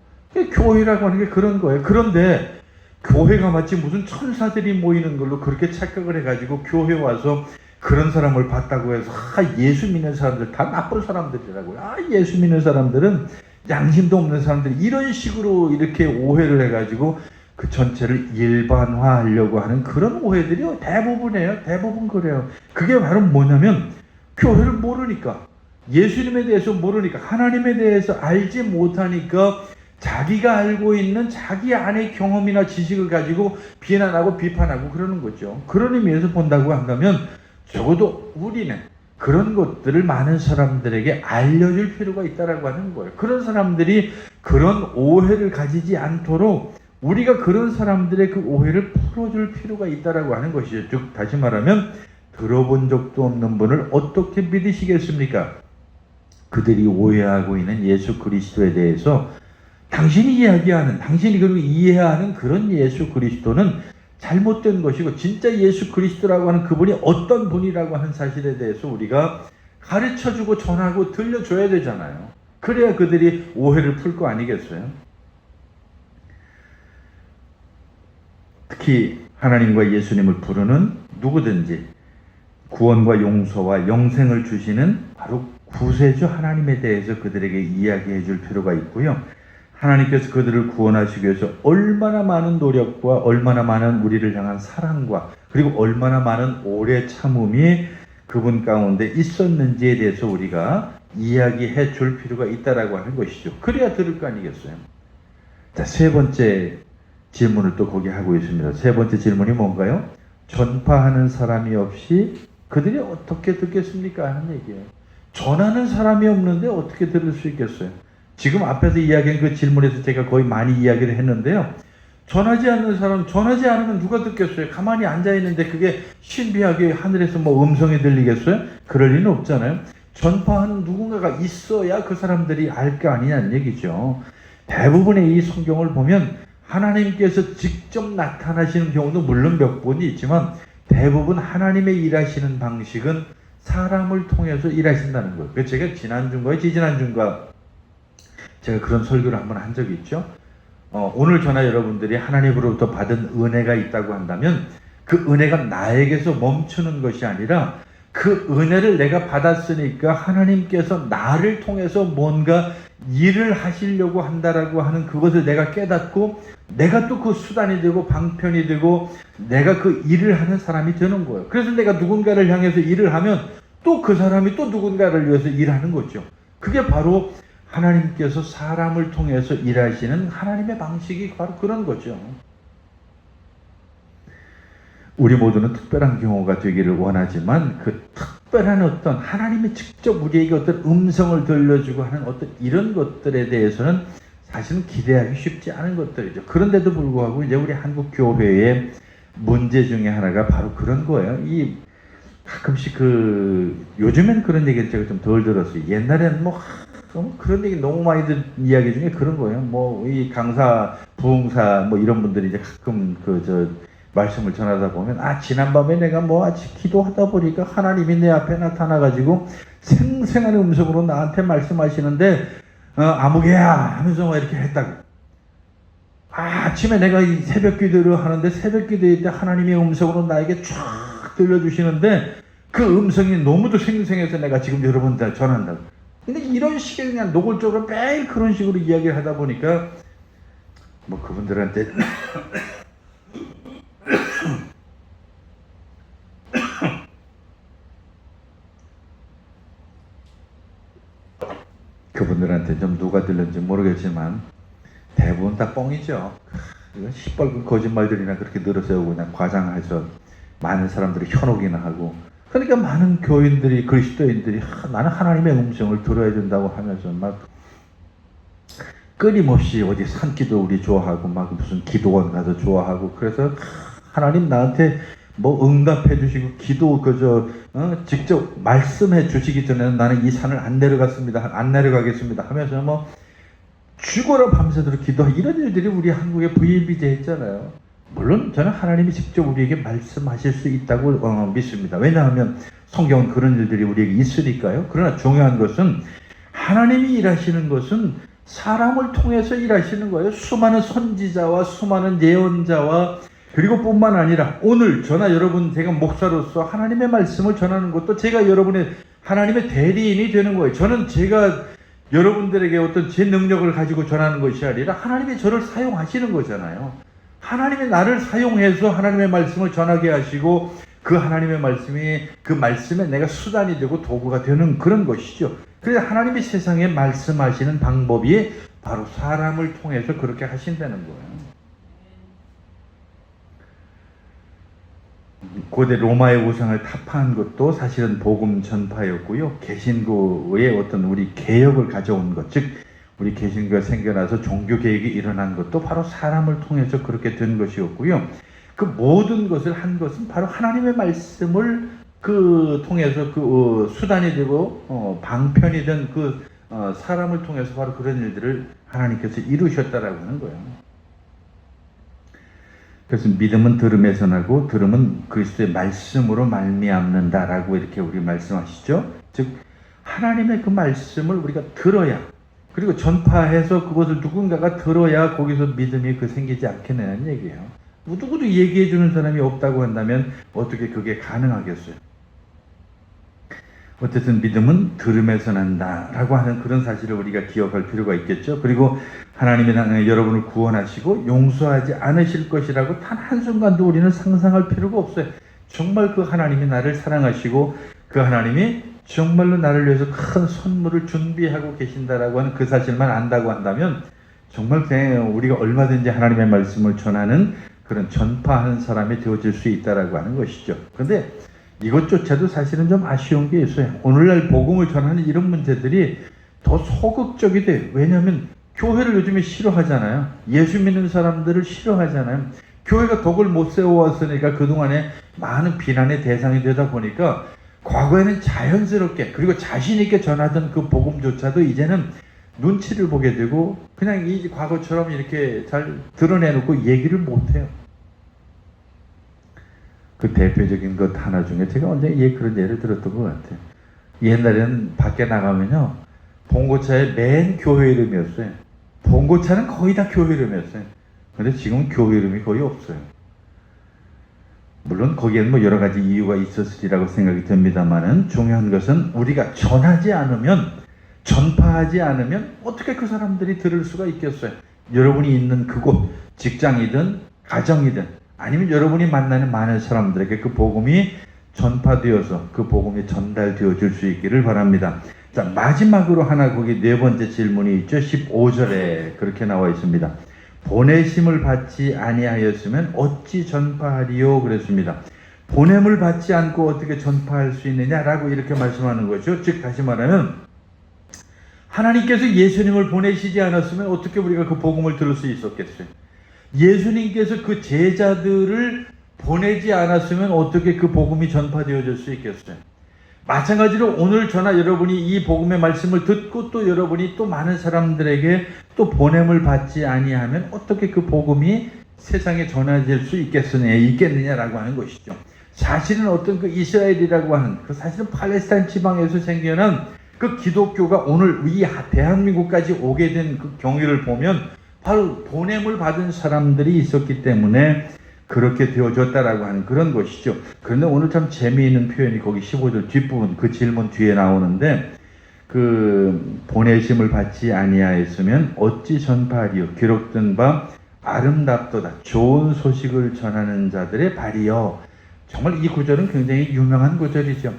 교회라고 하는 게 그런 거예요. 그런데 교회가 마치 무슨 천사들이 모이는 걸로 그렇게 착각을 해가지고 교회 와서 그런 사람을 봤다고 해서 예수 믿는 사람들 다 나쁜 사람들이라고요. 예수 믿는 사람들은 양심도 없는 사람들 이런 식으로 이렇게 오해를 해가지고 그 전체를 일반화하려고 하는 그런 오해들이 대부분이에요. 대부분 그래요. 그게 바로 뭐냐면 교회를 모르니까 예수님에 대해서 모르니까 하나님에 대해서 알지 못하니까 자기가 알고 있는 자기 안의 경험이나 지식을 가지고 비난하고 비판하고 그러는 거죠. 그런 의미에서 본다고 한다면 적어도 우리는 그런 것들을 많은 사람들에게 알려줄 필요가 있다라고 하는 거예요. 그런 사람들이 그런 오해를 가지지 않도록 우리가 그런 사람들의 그 오해를 풀어줄 필요가 있다라고 하는 것이죠. 즉 다시 말하면 들어본 적도 없는 분을 어떻게 믿으시겠습니까? 그들이 오해하고 있는 예수 그리스도에 대해서 당신이 이야기하는, 당신이 그리고 이해하는 그런 예수 그리스도는 잘못된 것이고 진짜 예수 그리스도라고 하는 그분이 어떤 분이라고 하는 사실에 대해서 우리가 가르쳐주고 전하고 들려줘야 되잖아요. 그래야 그들이 오해를 풀 거 아니겠어요? 특히 하나님과 예수님을 부르는 누구든지 구원과 용서와 영생을 주시는 바로 구세주 하나님에 대해서 그들에게 이야기해 줄 필요가 있고요. 하나님께서 그들을 구원하시기 위해서 얼마나 많은 노력과 얼마나 많은 우리를 향한 사랑과 그리고 얼마나 많은 오래 참음이 그분 가운데 있었는지에 대해서 우리가 이야기해 줄 필요가 있다라고 하는 것이죠. 그래야 들을 거 아니겠어요. 자, 세 번째 질문을 또 거기 하고 있습니다. 세 번째 질문이 뭔가요? 전파하는 사람이 없이 그들이 어떻게 듣겠습니까? 하는 얘기예요. 전하는 사람이 없는데 어떻게 들을 수 있겠어요? 지금 앞에서 이야기한 그 질문에서 제가 거의 많이 이야기를 했는데요. 전하지 않는 사람, 전하지 않으면 누가 듣겠어요? 가만히 앉아있는데 그게 신비하게 하늘에서 뭐 음성이 들리겠어요? 그럴 리는 없잖아요. 전파하는 누군가가 있어야 그 사람들이 알 거 아니냐는 얘기죠. 대부분의 이 성경을 보면 하나님께서 직접 나타나시는 경우도 물론 몇 번이 있지만 대부분 하나님의 일하시는 방식은 사람을 통해서 일하신다는 거예요. 그래서 제가 지난주인가 지지난주인가 제가 그런 설교를 한번 한 적이 있죠. 오늘 저나 여러분들이 하나님으로부터 받은 은혜가 있다고 한다면 그 은혜가 나에게서 멈추는 것이 아니라 그 은혜를 내가 받았으니까 하나님께서 나를 통해서 뭔가 일을 하시려고 한다라고 하는 그것을 내가 깨닫고 내가 또 그 수단이 되고 방편이 되고 내가 그 일을 하는 사람이 되는 거예요. 그래서 내가 누군가를 향해서 일을 하면 또 그 사람이 또 누군가를 위해서 일하는 거죠. 그게 바로 하나님께서 사람을 통해서 일하시는 하나님의 방식이 바로 그런 거죠. 우리 모두는 특별한 경우가 되기를 원하지만 그 특별한 어떤 하나님이 직접 우리에게 어떤 음성을 들려주고 하는 어떤 이런 것들에 대해서는 사실은 기대하기 쉽지 않은 것들이죠. 그런데도 불구하고 이제 우리 한국 교회의 문제 중에 하나가 바로 그런 거예요. 이 가끔씩 요즘엔 그런 얘기를 제가 좀 덜 들었어요. 옛날에는 그런 얘기 너무 많이 듣는 이야기 중에 그런 거예요. 이 강사, 부흥사 이런 분들이 이제 가끔 말씀을 전하다 보면 지난밤에 내가 아직 기도하다 보니까 하나님이 내 앞에 나타나가지고 생생한 음성으로 나한테 말씀하시는데 아무개야 하면서 이렇게 했다고. 아침에 내가 이 새벽 기도를 하는데 새벽 기도일 때 하나님의 음성으로 나에게 쫙 들려주시는데 그 음성이 너무도 생생해서 내가 지금 여러분들 전한다고. 근데 이런 식의 그냥 노골적으로 매일 그런 식으로 이야기를 하다 보니까 그분들한테 그분들한테 좀 누가 들렸는지 모르겠지만 대부분 다 뻥이죠. 이건 시뻘건 거짓말들이나 그렇게 늘어세우고 그냥 과장해서 많은 사람들이 현혹이나 하고 그러니까 많은 교인들이 그리스도인들이 나는 하나님의 음성을 들어야 된다고 하면서 막 끊임없이 어디 산기도 우리 좋아하고 무슨 기도원 가서 좋아하고 그래서 하나님 나한테 응답해 주시고 기도 직접 말씀해 주시기 전에는 나는 이 산을 안 내려가겠습니다 하면서 죽어라 밤새도록 기도하고 이런 일들이 우리 한국에 부일비재 했잖아요. 물론 저는 하나님이 직접 우리에게 말씀하실 수 있다고 믿습니다. 왜냐하면 성경은 그런 일들이 우리에게 있으니까요. 그러나 중요한 것은 하나님이 일하시는 것은 사람을 통해서 일하시는 거예요. 수많은 선지자와 수많은 예언자와 그리고 뿐만 아니라 오늘 저나 여러분 제가 목사로서 하나님의 말씀을 전하는 것도 제가 여러분의 하나님의 대리인이 되는 거예요. 저는 제가 여러분들에게 어떤 제 능력을 가지고 전하는 것이 아니라 하나님이 저를 사용하시는 거잖아요. 하나님이 나를 사용해서 하나님의 말씀을 전하게 하시고 그 하나님의 말씀이 그 말씀에 내가 수단이 되고 도구가 되는 그런 것이죠. 그래서 하나님이 세상에 말씀하시는 방법이 바로 사람을 통해서 그렇게 하신다는 거예요. 고대 로마의 우상을 타파한 것도 사실은 복음 전파였고요. 개신교의 어떤 우리 개혁을 가져온 것, 즉 우리 개신교가 생겨나서 종교 개혁이 일어난 것도 바로 사람을 통해서 그렇게 된 것이었고요. 그 모든 것을 한 것은 바로 하나님의 말씀을 통해서 수단이 되고 방편이 된 사람을 통해서 바로 그런 일들을 하나님께서 이루셨다라고 하는 거예요. 그래서 믿음은 들음에서 나고 들음은 그리스도의 말씀으로 말미암는다라고 이렇게 우리 말씀하시죠. 즉 하나님의 그 말씀을 우리가 들어야 그리고 전파해서 그것을 누군가가 들어야 거기서 믿음이 생기지 않겠냐는 얘기예요. 누구도 얘기해 주는 사람이 없다고 한다면 어떻게 그게 가능하겠어요? 어쨌든 믿음은 들음에서 난다라고 하는 그런 사실을 우리가 기억할 필요가 있겠죠. 그리고 하나님이 여러분을 구원하시고 용서하지 않으실 것이라고 단 한순간도 우리는 상상할 필요가 없어요. 정말 그 하나님이 나를 사랑하시고 그 하나님이 정말로 나를 위해서 큰 선물을 준비하고 계신다라고 하는 그 사실만 안다고 한다면 정말 그냥 우리가 얼마든지 하나님의 말씀을 전하는 그런 전파하는 사람이 되어질 수 있다라고 하는 것이죠. 그런데 이것조차도 사실은 좀 아쉬운 게 있어요. 오늘날 복음을 전하는 이런 문제들이 더 소극적이 돼요. 왜냐하면 교회를 요즘에 싫어하잖아요. 예수 믿는 사람들을 싫어하잖아요. 교회가 덕을 못 세워왔으니까 그동안에 많은 비난의 대상이 되다 보니까 과거에는 자연스럽게 그리고 자신 있게 전하던 그 복음조차도 이제는 눈치를 보게 되고 그냥 이 과거처럼 이렇게 잘 드러내놓고 얘기를 못해요. 그 대표적인 것 하나 중에 제가 언제 그런 예를 들었던 것 같아요. 옛날에는 밖에 나가면요 봉고차에 맨 교회 이름이었어요. 봉고차는 거의 다 교회 이름이었어요. 근데 지금은 교회 이름이 거의 없어요. 물론 거기에는 뭐 여러 가지 이유가 있었으리라고 생각이 듭니다만은 중요한 것은 우리가 전하지 않으면 전파하지 않으면 어떻게 그 사람들이 들을 수가 있겠어요. 여러분이 있는 그곳 직장이든 가정이든 아니면 여러분이 만나는 많은 사람들에게 그 복음이 전파되어서 그 복음이 전달되어질 수 있기를 바랍니다. 자, 마지막으로 하나 거기 네 번째 질문이 있죠. 15절에 그렇게 나와 있습니다. 보내심을 받지 아니하였으면 어찌 전파하리요 그랬습니다. 보냄을 받지 않고 어떻게 전파할 수 있느냐라고 이렇게 말씀하는 거죠. 즉 다시 말하면 하나님께서 예수님을 보내시지 않았으면 어떻게 우리가 그 복음을 들을 수 있었겠어요. 예수님께서 그 제자들을 보내지 않았으면 어떻게 그 복음이 전파되어질 수 있겠어요. 마찬가지로 오늘 저나 여러분이 이 복음의 말씀을 듣고 또 여러분이 또 많은 사람들에게 또 보냄을 받지 아니하면 어떻게 그 복음이 세상에 전해질 수 있겠느냐라고 하는 것이죠. 사실은 어떤 그 이스라엘이라고 하는 그 사실은 팔레스타인 지방에서 생겨난 그 기독교가 오늘 이 대한민국까지 오게 된 그 경위를 보면 바로 보냄을 받은 사람들이 있었기 때문에 그렇게 되어졌다라고 하는 그런 것이죠. 그런데 오늘 참 재미있는 표현이 거기 15절 뒷부분 그 질문 뒤에 나오는데 그 보내심을 받지 아니하였으면 어찌 전파하리요 기록된 바 아름답도다 좋은 소식을 전하는 자들의 발이요. 정말 이 구절은 굉장히 유명한 구절이죠.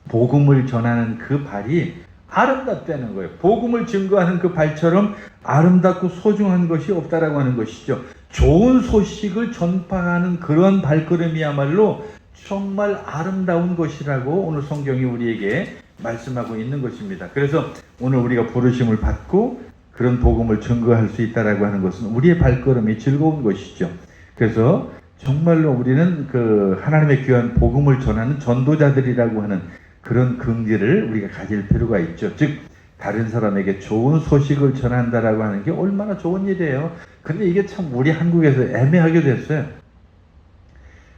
복음을 전하는 그 발이 아름답다는 거예요. 복음을 증거하는 그 발처럼 아름답고 소중한 것이 없다라고 하는 것이죠. 좋은 소식을 전파하는 그런 발걸음이야말로 정말 아름다운 것이라고 오늘 성경이 우리에게 말씀하고 있는 것입니다. 그래서 오늘 우리가 부르심을 받고 그런 복음을 증거할 수 있다라고 하는 것은 우리의 발걸음이 즐거운 것이죠. 그래서 정말로 우리는 그 하나님의 귀한 복음을 전하는 전도자들이라고 하는 그런 긍지를 우리가 가질 필요가 있죠. 즉 다른 사람에게 좋은 소식을 전한다라고 하는 게 얼마나 좋은 일이에요. 근데 이게 참 우리 한국에서 애매하게 됐어요.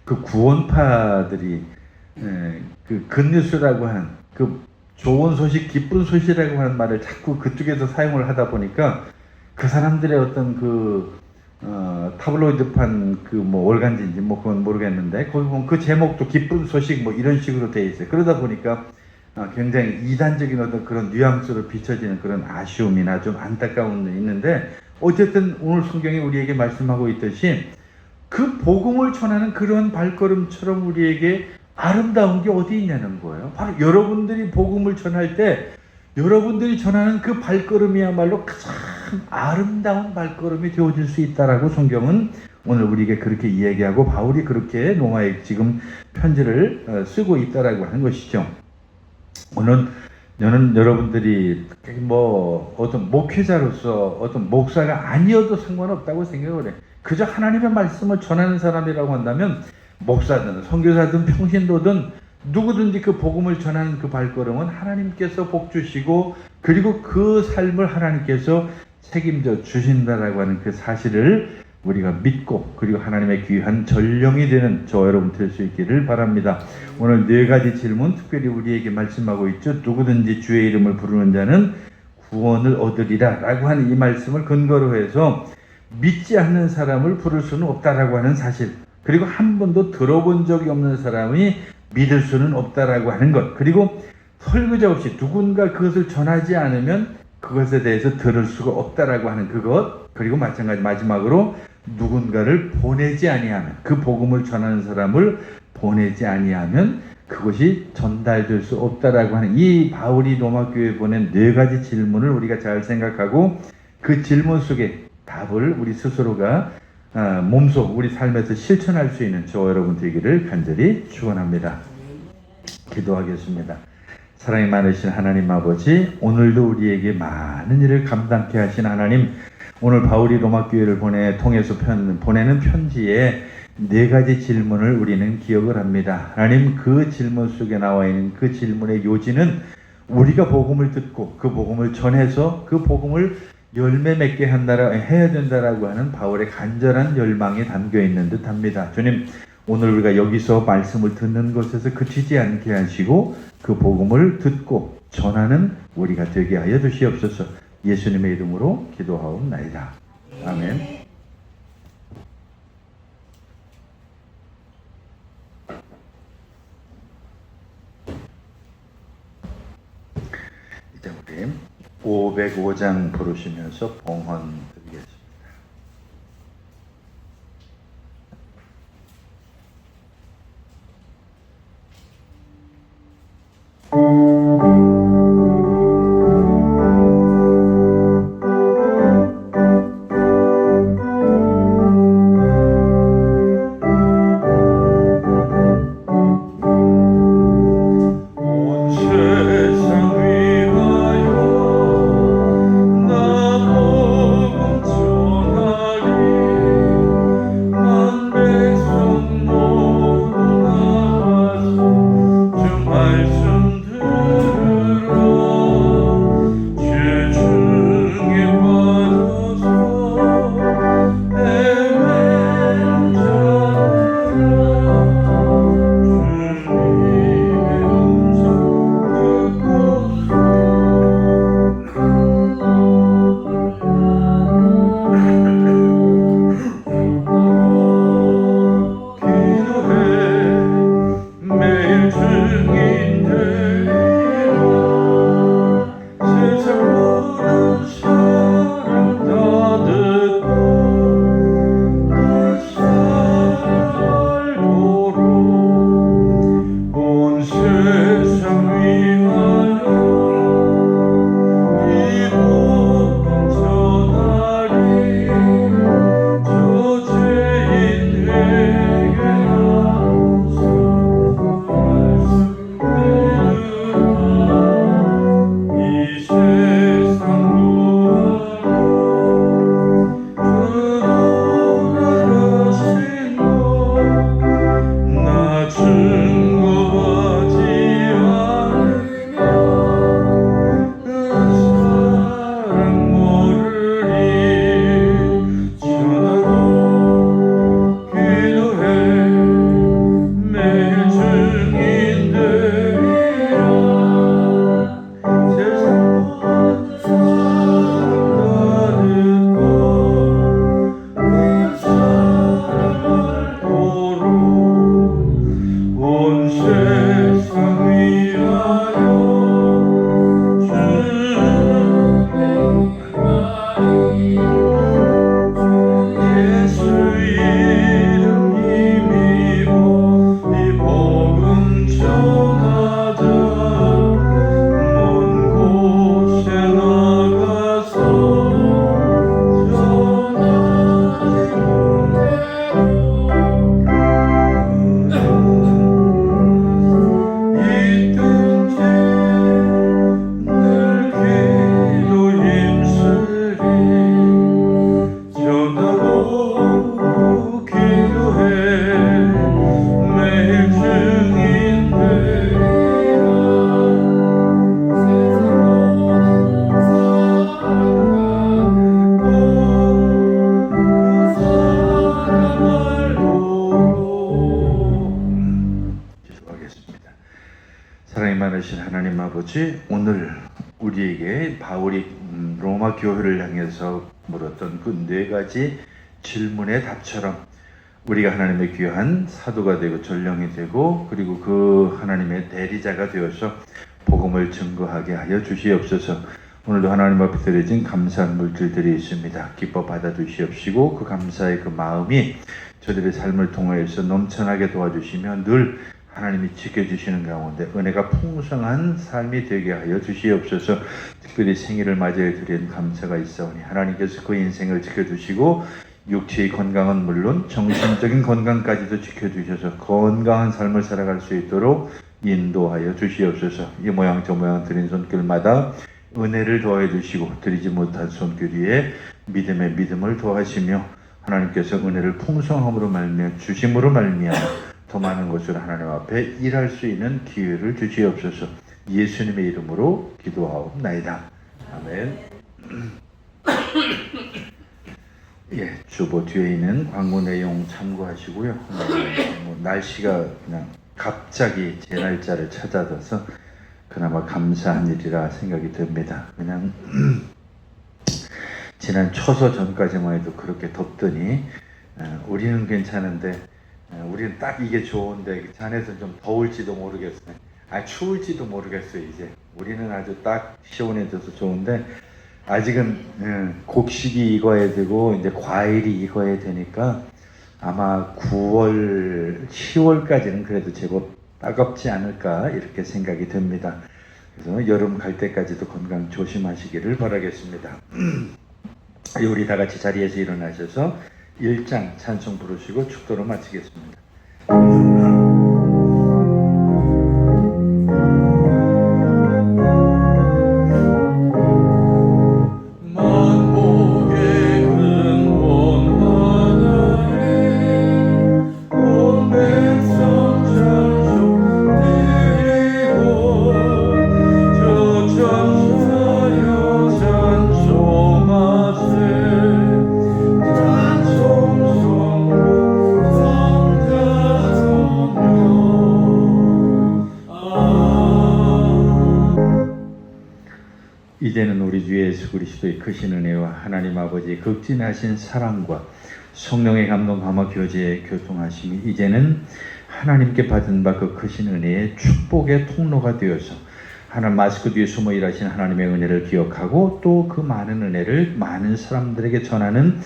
그 구원파들이 그 굿뉴스라고 하는 그 좋은 소식, 기쁜 소식이라고 하는 말을 자꾸 그쪽에서 사용을 하다 보니까 그 사람들의 어떤 그 타블로이드판 그 뭐 월간지인지 뭐 그건 모르겠는데 거기 보면 그 제목도 기쁜 소식 뭐 이런 식으로 돼 있어요. 그러다 보니까 굉장히 이단적인 어떤 그런 뉘앙스로 비춰지는 그런 아쉬움이나 좀 안타까움이 있는데 어쨌든 오늘 성경이 우리에게 말씀하고 있듯이 그 복음을 전하는 그런 발걸음처럼 우리에게 아름다운 게 어디 있냐는 거예요. 바로 여러분들이 복음을 전할 때 여러분들이 전하는 그 발걸음이야말로 가장 아름다운 발걸음이 되어질 수 있다라고 성경은 오늘 우리에게 그렇게 이야기하고 바울이 그렇게 로마에 지금 편지를 쓰고 있다라고 하는 것이죠. 오늘 저는 여러분들이 뭐 어떤 목회자로서 어떤 목사가 아니어도 상관없다고 생각을 해요. 그저 하나님의 말씀을 전하는 사람이라고 한다면 목사든 선교사든 평신도든 누구든지 그 복음을 전하는 그 발걸음은 하나님께서 복 주시고 그리고 그 삶을 하나님께서 책임져 주신다라고 하는 그 사실을 우리가 믿고 그리고 하나님의 귀한 전령이 되는 저 여러분 될 수 있기를 바랍니다. 오늘 네 가지 질문 특별히 우리에게 말씀하고 있죠. 누구든지 주의 이름을 부르는 자는 구원을 얻으리라 라고 하는 이 말씀을 근거로 해서 믿지 않는 사람을 부를 수는 없다라고 하는 사실, 그리고 한 번도 들어본 적이 없는 사람이 믿을 수는 없다라고 하는 것, 그리고 설거지 없이 누군가 그것을 전하지 않으면 그것에 대해서 들을 수가 없다라고 하는 그것, 그리고 마찬가지 마지막으로 누군가를 보내지 아니하면, 그 복음을 전하는 사람을 보내지 아니하면 그것이 전달될 수 없다라고 하는 이 바울이 로마 교회에 보낸 4가지 질문을 우리가 잘 생각하고 그 질문 속에 답을 우리 스스로가 몸소 우리 삶에서 실천할 수 있는 저와 여러분 되기를 간절히 축원합니다. 기도하겠습니다. 사랑이 많으신 하나님 아버지, 오늘도 우리에게 많은 일을 감당케 하신 하나님, 오늘 바울이 로마 교회를 통해서 보내는 편지에 4가지 질문을 우리는 기억을 합니다. 하나님, 그 질문 속에 나와 있는 그 질문의 요지는 우리가 복음을 듣고 그 복음을 전해서 그 복음을 열매 맺게 해야 된다라고 하는 바울의 간절한 열망이 담겨 있는 듯합니다. 주님, 오늘 우리가 여기서 말씀을 듣는 것에서 그치지 않게 하시고 그 복음을 듣고 전하는 우리가 되게 하여 주시옵소서. 예수님의 이름으로 기도하옵나이다. 아멘. 이제 우리 505장 부르시면서 봉헌 드리겠습니다. 많으신 하나님 아버지, 오늘 우리에게 바울이 로마 교회를 향해서 물었던 그 4가지 질문의 답처럼 우리가 하나님의 귀한 사도가 되고 전령이 되고 그리고 그 하나님의 대리자가 되어서 복음을 증거하게 하여 주시옵소서. 오늘도 하나님 앞에 드려진 감사한 물질들이 있습니다. 기뻐 받아주시옵시고 그 감사의 그 마음이 저들의 삶을 통하여서 넘쳐나게 도와주시며 늘 하나님이 지켜주시는 가운데 은혜가 풍성한 삶이 되게 하여 주시옵소서. 특별히 생일을 맞이해 드린 감사가 있사오니 하나님께서 그 인생을 지켜주시고 육체의 건강은 물론 정신적인 건강까지도 지켜주셔서 건강한 삶을 살아갈 수 있도록 인도하여 주시옵소서. 이 모양 저 모양 드린 손길마다 은혜를 더해 주시고 드리지 못한 손길 위에 믿음의 믿음을 더하시며 하나님께서 은혜를 풍성함으로 말미암아 주심으로 말미암아 더 많은 것을 하나님 앞에 일할 수 있는 기회를 주시옵소서. 예수님의 이름으로 기도하옵나이다. 아멘. 예, 주보 뒤에 있는 광고 내용 참고하시고요. 날씨가 그냥 갑자기 제 날짜를 찾아줘서 그나마 감사한 일이라 생각이 듭니다. 그냥 지난 처서 전까지만 해도 그렇게 덥더니 우리는 괜찮은데 우리는 딱 이게 좋은데 자네는 좀 더울지도 모르겠어요. 추울지도 모르겠어요. 이제 우리는 아주 딱 시원해져서 좋은데 아직은 곡식이 익어야 되고 이제 과일이 익어야 되니까 아마 9월, 10월까지는 그래도 제법 따갑지 않을까 이렇게 생각이 듭니다. 그래서 여름 갈 때까지도 건강 조심하시기를 바라겠습니다. 우리 다 같이 자리에서 일어나셔서 1장 찬송 부르시고 축도로 마치겠습니다. 이제는 우리 주 예수 그리스도의 크신 은혜와 하나님 아버지의 극진하신 사랑과 성령의 감동 감화 교제에 교통하심이 이제는 하나님께 받은 바 그 크신 은혜의 축복의 통로가 되어서 하나님 마스크 뒤에 숨어 일하신 하나님의 은혜를 기억하고 또 그 많은 은혜를 많은 사람들에게 전하는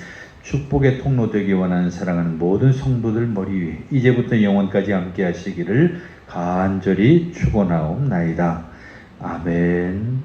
축복의 통로 되기 원하는 사랑하는 모든 성도들 머리 위에 이제부터 영원까지 함께 하시기를 간절히 축원하옵나이다. 아멘.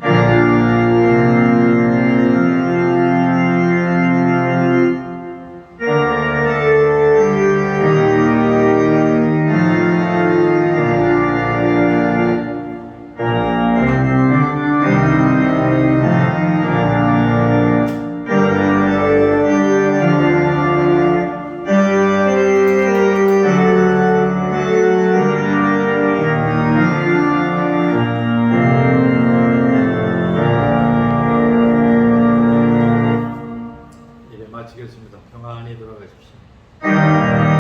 마치겠습니다. 평안히 돌아가십시오.